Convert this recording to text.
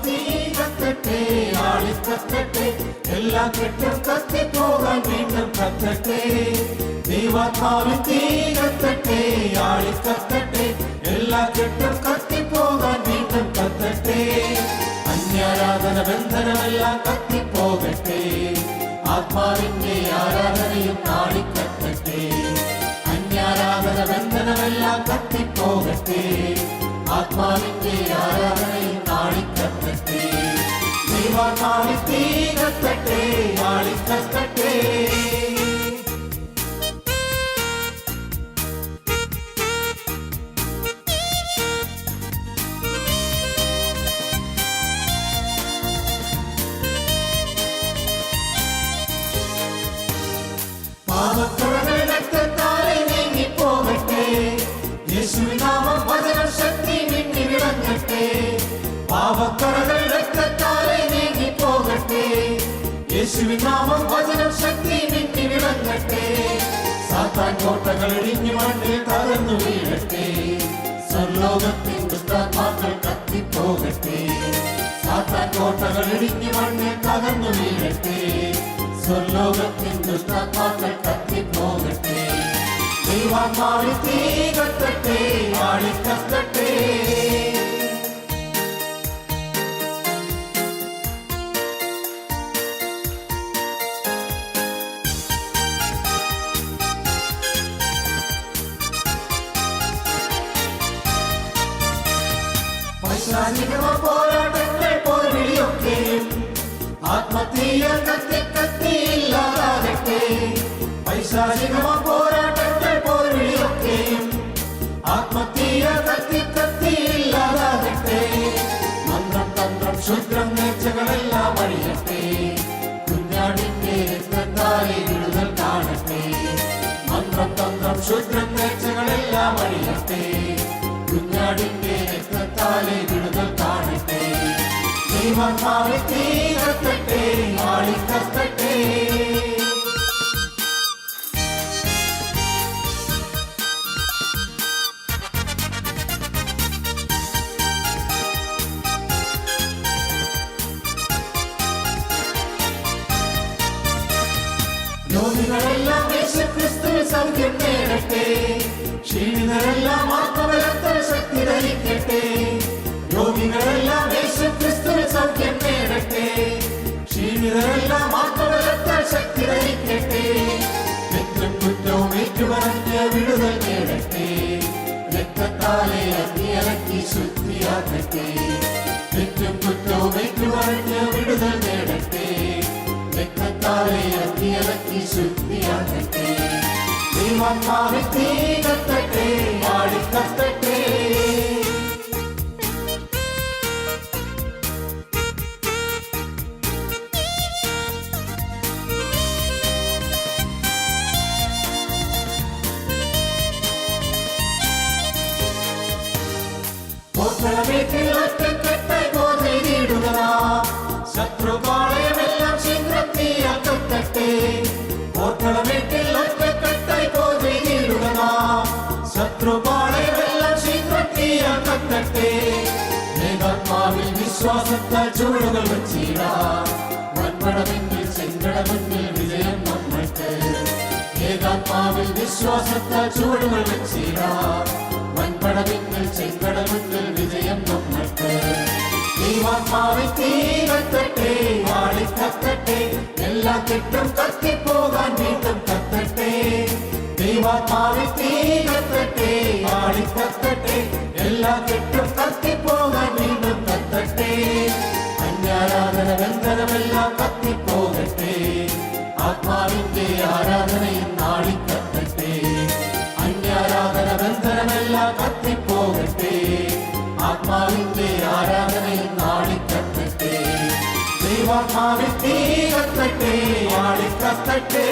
തീ കത്തട്ടെ, ആളിക്കത്തട്ടെ, എല്ലാ കെട്ടും കത്തിപ്പോകാൻ വീണ്ടും കത്തട്ടെ. ദൈവാത്മാവിൻ തീ കത്തട്ടെ, ആളിക്കത്തട്ടെ, എല്ലാ കെട്ടും കത്തിപ്പോകാൻ വീണ്ടും കത്തട്ടെ. അന്യാരാധന ബന്ധനമെല്ലാം കത്തിപ്പോകട്ടെ, ആത്മാവിന്റെ ആരാധനയും ആളിക്കത്തട്ടെ. അന്യാരാധന ബന്ധനമെല്ലാം കത്തിപ്പോകട്ടെ, ആത്മാവിന്റെ ആരാധനയും ആളിക്കത്തട്ടെ. ദൈവാത്മാവിൻ തീ കത്തട്ടെ, ആളിക്കത്തട്ടെ. പാപക്കുറകൾ രക്തത്താലെ നീങ്ങിപ്പോകട്ടെ, യേശുവിൻ നാമം വചനം ശക്തി മിന്നി വിളങ്ങട്ടെ. പാപക്കുറകൾ രക്തത്താലെ നീങ്ങിപ്പോകട്ടെ, യേശുവിൻ നാമം വചനം ശക്തി മിന്നി വിളങ്ങട്ടെ. സാത്താൻ കോട്ടകൾ ഇടിഞ്ഞു മണ്ണിൽ തകർന്നു വീഴട്ടെ, സ്വർലോകത്തിൻ ദുഷ്ടാത്മാക്കൾ കത്തിപ്പോകട്ടെ. സാത്താൻ കോട്ടകൾ ഇടിഞ്ഞു മണ്ണിൽ തകർന്നു വീഴട്ടെ, സ്വർലോകത്തിൻ ദുഷ്ടാത്മാക്കൾ കത്തിപ്പോകട്ടെ. ദൈവാത്മാവിൻ തീ കത്തട്ടെ, ആളിക്കത്തട്ടെ. പൈശാചിക പോരാട്ടങ്ങൾ പോർവിളിയൊക്കെയും ആത്മതീയ കത്തി കത്തി ഇല്ലാതാകട്ടെ. പൈശാചിക പോരാട്ടങ്ങൾ പോർവിളിയൊക്കെയും ആത്മതീയ കത്തി കത്തി ഇല്ലാതാകട്ടെ. മന്ത്രം തന്ത്രം ക്ഷുദ്രം നേർച്ചകളെല്ലാം അഴിയട്ടെ, കുഞ്ഞാടിന്റെ രക്തത്താലെ വിടുതൽ കാണട്ടെ. മന്ത്രം തന്ത്രം ക്ഷുദ്രം നേർച്ചകളെല്ലാം അഴിയട്ടെ, കുഞ്ഞാടിന്റെ രക്തത്താലെ വിടുതൽ കാണട്ടെ. ദൈവാത്മാവിൻ തീ കത്തട്ടെ, ആളിക്കത്തട്ടെ. രോഗികളെല്ലാം യേശുക്രിസ്തുവിൽ സൗഖ്യം നേടട്ടെ, ക്ഷീണിതരെല്ലാം ആത്മബലത്താൽ ശക്തി ധരിക്കട്ടെ. രോഗികളെല്ലാം യേശുക്രിസ്തുവിൽ സൗഖ്യം നേടട്ടെ, ക്ഷീണിതരെല്ലാം ആത്മബലത്താൽ ശക്തി ധരിക്കട്ടെ. തെറ്റും കുറ്റവും ഏറ്റുപറഞ്ഞ് വിടുതൽ നേടട്ടെ, രക്തത്താലെ അഗ്നിയലക്കി ശുദ്ധിയാക്കട്ടെ. തെറ്റും കുറ്റവും ഏറ്റുപറഞ്ഞ് വിടുതൽ നേടട്ടെ, രക്തത്താലെ അഗ്നിയലക്കി ശുദ്ധിയാക്കട്ടെ. ദൈവാത്മാവിൻ തീ കത്തട്ടെ, ആളിക്കത്തട്ടെ. ഒറ്റക്കെട്ടായി പോർവിളിയിടുക, ശത്രുപാളയമെല്ലാം ശീഘ്രം തീയാക്കട്ടെ. ഓർക്കളമേട്ടിൽ ഒറ്റക്കെട്ടായി പോർവിളിയിടുക, ശത്രുപാളയമെല്ലാം ശീഘ്രം തീയാക്കട്ടെ. ഏകാത്മാവിൽ വിശ്വാസത്താൽ ചുവടുകൾ വച്ചിടാം, വൻപടമെങ്കിൽ ചെങ്കടമെങ്കിൽ വിജയം നമ്മൾക്ക്. ഏകാത്മാവിൽ വിശ്വാസത്താൽ ചുവടുകൾ വച്ചിടാം, വൻപടമെങ്കിൽ ചെങ്കടമെങ്കിൽ വിജയം നമ്മൾക്ക്. ദൈവാത്മാവിൻ തീ കത്തട്ടെ, ആളിക്കത്തട്ടെ, എല്ലാ കെട്ടും കത്തിപ്പോകാൻ വീണ്ടും കത്തട്ടെ. ദൈവാത്മാവിൻ തീ കത്തട്ടെ, ആളിക്കത്തട്ടെ, എല്ലാ കെട്ടും കത്തിപ്പോകാൻ വീണ്ടും കത്തട്ടെ. അന്യാരാധന ബന്ധനമെല്ലാം കത്തിപ്പോകട്ടെ, ആത്മാവിന്റെ ആരാധനയും ആളിക്കത്തട്ടെ. അന്യാരാധന ബന്ധനമെല്ലാം കത്തിപ്പോകട്ടെ, ആത്മാവിന്റെ ആരാധനയും ആളിക്കത്തട്ടെ. ദൈവാത്മാവിൻ തീ കത്തട്ടെ, ആളിക്കത്തട്ടെ.